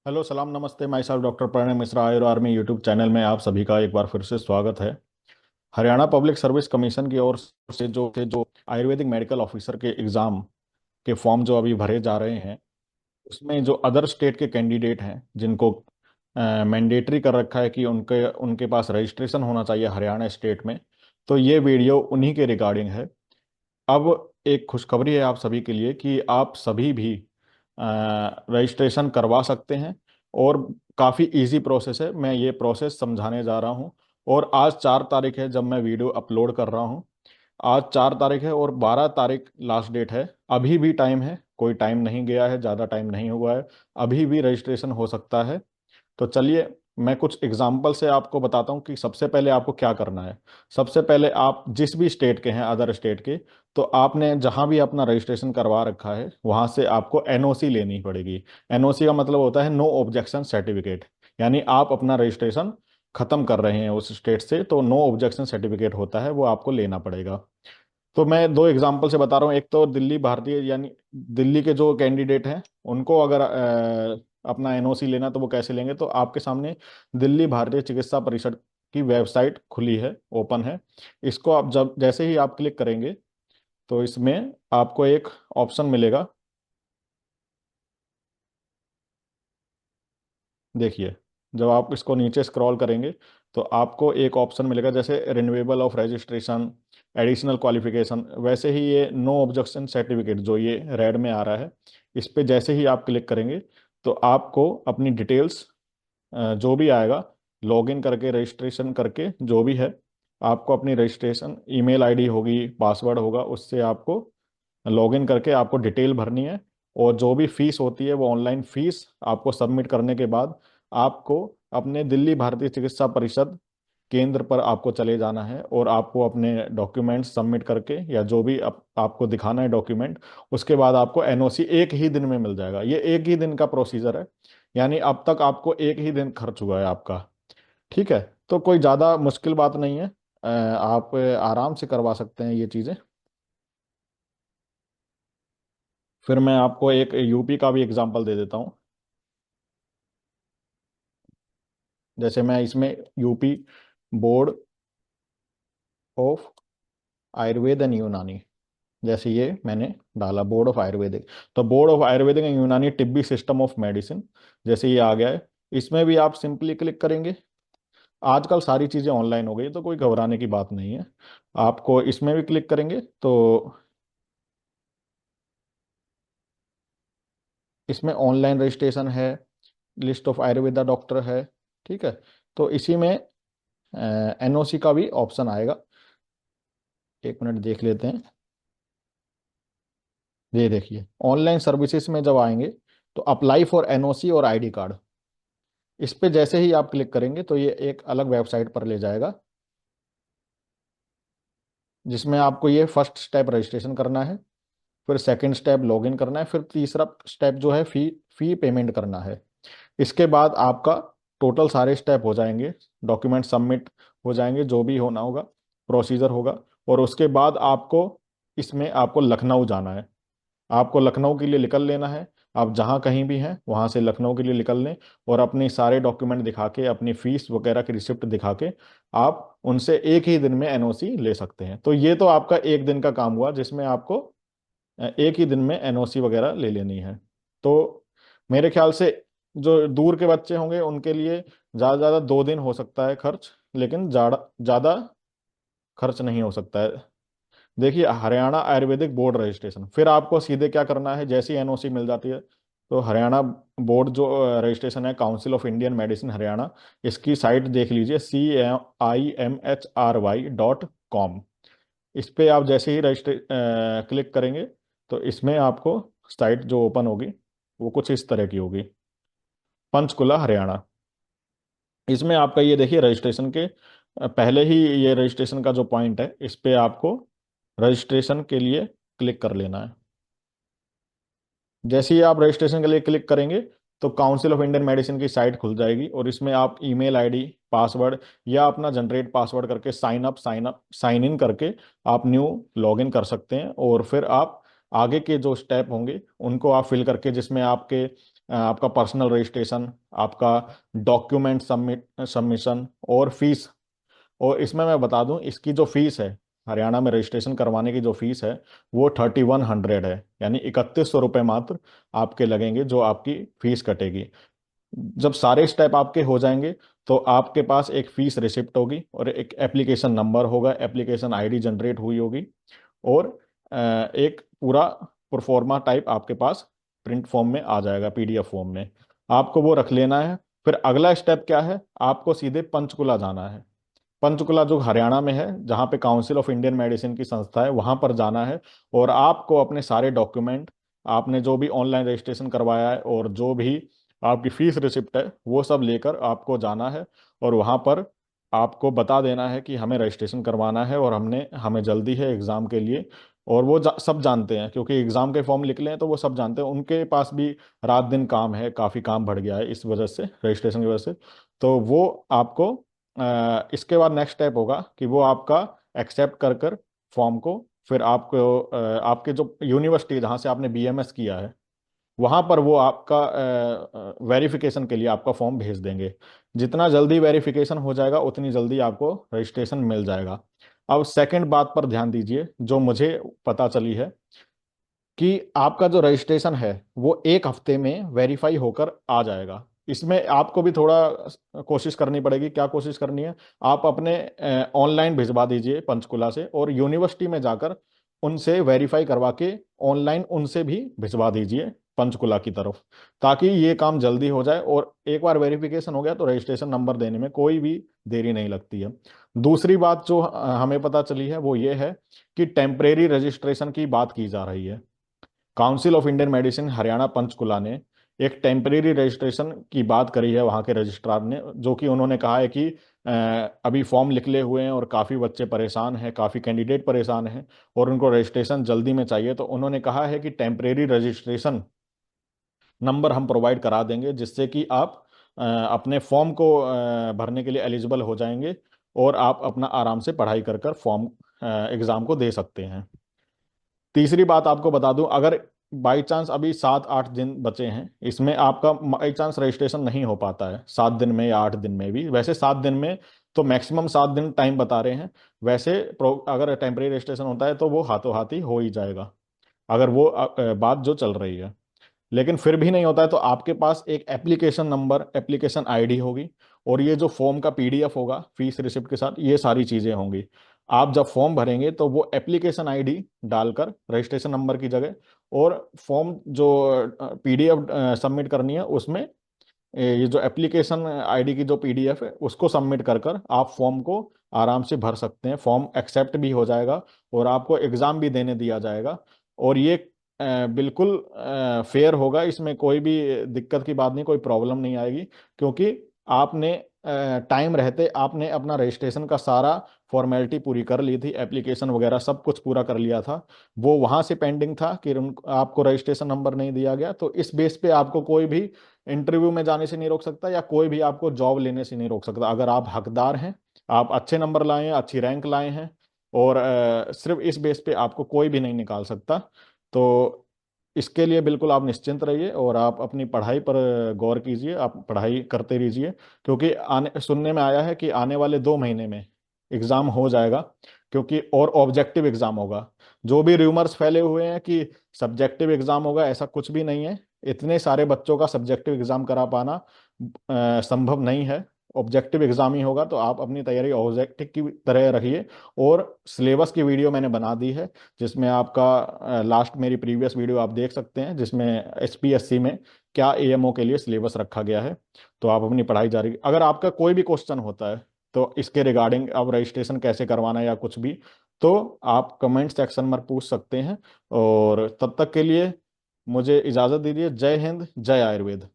Hello, सलाम, नमस्ते। माई साहब doctor Pranay Mishra, Ayur army YouTube channel में आप सभी का एक बार फिर से स्वागत है। हरियाणा पब्लिक सर्विस कमीशन की ओर से जो आयुर्वेदिक मेडिकल ऑफिसर के एग्ज़ाम के फॉर्म जो अभी भरे जा रहे हैं, उसमें जो अदर स्टेट के कैंडिडेट हैं जिनको मैंडेटरी कर रखा है कि उनके उनके पास रजिस्ट्रेशन होना चाहिए हरियाणा स्टेट में, तो ये वीडियो उन्हीं के रिगार्डिंग है। अब एक खुशखबरी है आप सभी के लिए कि आप सभी भी रजिस्ट्रेशन करवा सकते हैं, और काफ़ी इजी प्रोसेस है। मैं ये प्रोसेस समझाने जा रहा हूँ। और आज 4 तारीख है जब मैं वीडियो अपलोड कर रहा हूँ। आज 4 तारीख है और 12 तारीख लास्ट डेट है। अभी भी टाइम है, कोई टाइम नहीं गया है, ज़्यादा टाइम नहीं हुआ है। अभी भी रजिस्ट्रेशन हो सकता है। तो चलिए, मैं कुछ एग्जाम्पल से आपको बताता हूँ कि सबसे पहले आपको क्या करना है। सबसे पहले आप जिस भी स्टेट के हैं, अदर स्टेट के, तो आपने जहां भी अपना रजिस्ट्रेशन करवा रखा है वहां से आपको एनओसी लेनी पड़ेगी। एनओसी का मतलब होता है नो ऑब्जेक्शन सर्टिफिकेट। यानी आप अपना रजिस्ट्रेशन खत्म कर रहे हैं उस स्टेट से, तो नो ऑब्जेक्शन सर्टिफिकेट होता है, वो आपको लेना पड़ेगा। तो मैं दो एग्जांपल से बता रहा हूँ। एक तो दिल्ली भारतीय, यानी दिल्ली के जो कैंडिडेट हैं, उनको अगर अपना एनओसी लेना तो वो कैसे लेंगे, तो आपके सामने दिल्ली भारतीय चिकित्सा परिषद की वेबसाइट खुली है, ओपन है। इसको आप जब जैसे ही आप क्लिक करेंगे तो इसमें आपको एक ऑप्शन मिलेगा। देखिए, जब आप इसको नीचे स्क्रॉल करेंगे तो आपको एक ऑप्शन मिलेगा, जैसे renewable of registration, additional qualification, वैसे ही ये नो ऑब्जेक्शन सर्टिफिकेट जो ये रेड में आ रहा है, इस पे जैसे ही आप क्लिक करेंगे तो आपको अपनी डिटेल्स जो भी आएगा, लॉगिन करके रजिस्ट्रेशन करके जो भी है, आपको अपनी रजिस्ट्रेशन ईमेल आईडी होगी, पासवर्ड होगा, उससे आपको लॉगिन करके आपको डिटेल भरनी है। और जो भी फीस होती है वो ऑनलाइन फीस आपको सबमिट करने के बाद आपको अपने दिल्ली भारतीय चिकित्सा परिषद केंद्र पर आपको चले जाना है, और आपको अपने डॉक्यूमेंट्स सबमिट करके, या जो भी आपको दिखाना है डॉक्यूमेंट, उसके बाद आपको एनओसी एक ही दिन में मिल जाएगा। ये एक ही दिन का प्रोसीजर है, यानी अब तक आपको एक ही दिन खर्च हुआ है आपका। ठीक है, तो कोई ज़्यादा मुश्किल बात नहीं है। आप आराम से करवा सकते हैं ये चीज़ें। फिर मैं आपको एक यूपी का भी एग्जांपल दे देता हूँ। जैसे मैं इसमें UP board of Ayurveda and यूनानी, जैसे ये मैंने डाला बोर्ड ऑफ आयुर्वेदिक, तो बोर्ड ऑफ आयुर्वेदिक एंड यूनानी टिब्बी सिस्टम ऑफ मेडिसिन, जैसे ये आ गया है। इसमें भी आप सिंपली क्लिक करेंगे। आजकल सारी चीज़ें ऑनलाइन हो गई, तो कोई घबराने की बात नहीं है। आपको इसमें भी क्लिक करेंगे तो इसमें ऑनलाइन रजिस्ट्रेशन है, लिस्ट ऑफ आयुर्वेदा डॉक्टर है। ठीक है, तो इसी में एनओसी का भी ऑप्शन आएगा। एक मिनट देख लेते हैं। ये देखिए, ऑनलाइन सर्विसेज में जब आएंगे तो अप्लाई फॉर एनओसी और आईडी कार्ड, इस पे जैसे ही आप क्लिक करेंगे तो ये एक अलग वेबसाइट पर ले जाएगा, जिसमें आपको ये फर्स्ट स्टेप रजिस्ट्रेशन करना है, फिर सेकंड स्टेप लॉगिन करना है, फिर तीसरा स्टेप जो है फी फी पेमेंट करना है। इसके बाद आपका टोटल सारे स्टेप हो जाएंगे, डॉक्यूमेंट सबमिट हो जाएंगे, जो भी होना होगा प्रोसीजर होगा। और उसके बाद आपको इसमें आपको लखनऊ जाना है। आपको लखनऊ के लिए निकल लेना है। आप जहाँ कहीं भी हैं वहाँ से लखनऊ के लिए निकल लें, और अपने सारे डॉक्यूमेंट दिखा के, अपनी फीस वगैरह की रिसिप्ट दिखा के आप उनसे एक ही दिन में एनओसी ले सकते हैं। तो ये तो आपका एक दिन का काम हुआ, जिसमें आपको एक ही दिन में एनओसी वगैरह ले लेनी है। तो मेरे ख्याल से जो दूर के बच्चे होंगे उनके लिए ज़्यादा से ज़्यादा 2 दिन हो सकता है खर्च, लेकिन ज़्यादा ज़्यादा खर्च नहीं हो सकता है। देखिए, हरियाणा आयुर्वेदिक बोर्ड रजिस्ट्रेशन, फिर आपको सीधे क्या करना है, जैसी एनओसी मिल जाती है तो हरियाणा बोर्ड जो रजिस्ट्रेशन है, council of Indian medicine Haryana, इसकी साइट देख लीजिए, CIMHRY.com। इस पे आप जैसे ही रजिस्ट्रे क्लिक करेंगे तो इसमें आपको साइट जो ओपन होगी वो कुछ इस तरह की होगी, पंचकुला हरियाणा। इसमें आपका ये देखिए रजिस्ट्रेशन के पहले ही ये रजिस्ट्रेशन का जो पॉइंट है, इस पे आपको रजिस्ट्रेशन के लिए क्लिक कर लेना है। जैसे ही आप रजिस्ट्रेशन के लिए क्लिक करेंगे तो काउंसिल ऑफ इंडियन मेडिसिन की साइट खुल जाएगी, और इसमें आप ईमेल आईडी, पासवर्ड, या अपना जनरेट पासवर्ड करके साइन अप साइन इन करके आप न्यू लॉगिन कर सकते हैं। और फिर आप आगे के जो स्टेप होंगे उनको आप फिल करके, जिसमें आपके आपका पर्सनल रजिस्ट्रेशन, आपका डॉक्यूमेंट सबमिशन और फीस। और इसमें मैं बता दूं, इसकी जो फीस है, हरियाणा में रजिस्ट्रेशन करवाने की जो फीस है वो 3100 है, यानी 3100 रुपये मात्र आपके लगेंगे, जो आपकी फीस कटेगी। जब सारे स्टेप आपके हो जाएंगे तो आपके पास एक फीस रिसिप्ट होगी और एक एप्लीकेशन नंबर होगा, एप्लीकेशन आईडी जनरेट हुई होगी, और एक पूरा प्रोफोर्मा टाइप आपके पास प्रिंट फॉर्म में आ जाएगा, पीडीएफ फॉर्म में। आपको वो रख लेना है। फिर अगला स्टेप क्या है, आपको सीधे पंचकुला जाना है। पंचकुला जो हरियाणा में है, जहाँ पे काउंसिल ऑफ इंडियन मेडिसिन की संस्था है, वहां पर जाना है। और आपको अपने सारे डॉक्यूमेंट, आपने जो भी ऑनलाइन रजिस्ट्रेशन करवाया है और जो भी आपकी फीस रिसिप्ट है, वो सब लेकर आपको जाना है। और वहां पर आपको बता देना है कि हमें रजिस्ट्रेशन करवाना है और हमें जल्दी है एग्जाम के लिए। और वो सब जानते हैं, क्योंकि एग्जाम के फॉर्म निकले हैं तो वो सब जानते हैं। उनके पास भी रात दिन काम है, काफी काम बढ़ गया है इस वजह से, रजिस्ट्रेशन की वजह से। तो वो आपको इसके बाद नेक्स्ट स्टेप होगा कि वो आपका एक्सेप्ट कर फॉर्म को, फिर आपको आपके जो यूनिवर्सिटी जहाँ से आपने बीएमएस किया है, वहाँ पर वो आपका वेरिफिकेशन के लिए आपका फॉर्म भेज देंगे। जितना जल्दी वेरिफिकेशन हो जाएगा उतनी जल्दी आपको रजिस्ट्रेशन मिल जाएगा। अब सेकंड बात पर ध्यान दीजिए, जो मुझे पता चली है कि आपका जो रजिस्ट्रेशन है वो एक हफ्ते में वेरीफाई होकर आ जाएगा। इसमें आपको भी थोड़ा कोशिश करनी पड़ेगी। क्या कोशिश करनी है, आप अपने ऑनलाइन भिजवा दीजिए पंचकुला से, और यूनिवर्सिटी में जाकर उनसे वेरीफाई करवा के ऑनलाइन उनसे भी भिजवा दीजिए पंचकुला की तरफ, ताकि ये काम जल्दी हो जाए। और एक बार वेरिफिकेशन हो गया तो रजिस्ट्रेशन नंबर देने में कोई भी देरी नहीं लगती है। दूसरी बात जो हमें पता चली है वो ये है कि टेम्परेरी रजिस्ट्रेशन की बात की जा रही है। Council of Indian medicine Haryana Panchkula ने एक टेम्परेरी रजिस्ट्रेशन की बात करी है वहां के रजिस्ट्रार ने, जो कि उन्होंने कहा है कि अभी फॉर्म निकले हुए हैं और काफ़ी बच्चे परेशान हैं, काफ़ी कैंडिडेट परेशान हैं और उनको रजिस्ट्रेशन जल्दी में चाहिए। तो उन्होंने कहा है कि टेम्परेरी रजिस्ट्रेशन नंबर हम प्रोवाइड करा देंगे, जिससे कि आप अपने फॉर्म को भरने के लिए एलिजिबल हो जाएंगे और आप अपना आराम से पढ़ाई कर फॉर्म एग्ज़ाम को दे सकते हैं। तीसरी बात आपको बता दूं, अगर बाई चांस अभी 7-8 दिन बचे हैं, इसमें आपका बाई चांस रजिस्ट्रेशन नहीं हो पाता है 7 दिन में या 8 दिन में भी, वैसे 7 दिन में तो मैक्सिमम 7 दिन टाइम बता रहे हैं। वैसे अगर टेम्परेरी रजिस्ट्रेशन होता है तो वो हाथों हाथ ही हो ही जाएगा, अगर वो बात जो चल रही है। लेकिन फिर भी नहीं होता है तो आपके पास एक एप्लीकेशन नंबर, एप्लीकेशन आईडी होगी, और ये जो फॉर्म का पीडीएफ होगा फीस रिसिप्ट के साथ, ये सारी चीजें होंगी। आप जब फॉर्म भरेंगे तो वो एप्लीकेशन आईडी डालकर रजिस्ट्रेशन नंबर की जगह, और फॉर्म जो पीडीएफ सबमिट करनी है उसमें ये जो एप्लीकेशन आईडी की जो पीडीएफ है उसको सबमिट कर आप फॉर्म को आराम से भर सकते हैं। फॉर्म एक्सेप्ट भी हो जाएगा और आपको एग्जाम भी देने दिया जाएगा। और ये बिल्कुल फेयर होगा, इसमें कोई भी दिक्कत की बात नहीं, कोई प्रॉब्लम नहीं आएगी, क्योंकि आपने टाइम रहते आपने अपना रजिस्ट्रेशन का सारा फॉर्मेलिटी पूरी कर ली थी, एप्लीकेशन वगैरह सब कुछ पूरा कर लिया था। वो वहां से पेंडिंग था कि आपको रजिस्ट्रेशन नंबर नहीं दिया गया, तो इस बेस पे आपको कोई भी इंटरव्यू में जाने से नहीं रोक सकता या कोई भी आपको जॉब लेने से नहीं रोक सकता। अगर आप हकदार हैं, आप अच्छे नंबर लाए हैं, अच्छी रैंक लाए हैं, और सिर्फ इस बेस पे आपको कोई भी नहीं निकाल सकता। तो इसके लिए बिल्कुल आप निश्चिंत रहिए और आप अपनी पढ़ाई पर गौर कीजिए, आप पढ़ाई करते रहिए, क्योंकि आने सुनने में आया है कि आने वाले 2 महीने में एग्जाम हो जाएगा, क्योंकि और ऑब्जेक्टिव एग्जाम होगा। जो भी रूमर्स फैले हुए हैं कि सब्जेक्टिव एग्जाम होगा, ऐसा कुछ भी नहीं है। इतने सारे बच्चों का सब्जेक्टिव एग्जाम करा पाना संभव नहीं है। ऑब्जेक्टिव एग्जाम ही होगा, तो आप अपनी तैयारी ऑब्जेक्टिव की तरह रखिए। और सिलेबस की वीडियो मैंने बना दी है, जिसमें आपका लास्ट मेरी प्रीवियस वीडियो आप देख सकते हैं, जिसमें एसपीएससी में क्या एएमओ के लिए सिलेबस रखा गया है। तो आप अपनी पढ़ाई जारी, अगर आपका कोई भी क्वेश्चन होता है तो इसके रिगार्डिंग अब रजिस्ट्रेशन कैसे करवाना है या कुछ भी, तो आप कमेंट सेक्शन में पूछ सकते हैं। और तब तक के लिए मुझे इजाज़त दीजिए। जय हिंद, जय आयुर्वेद।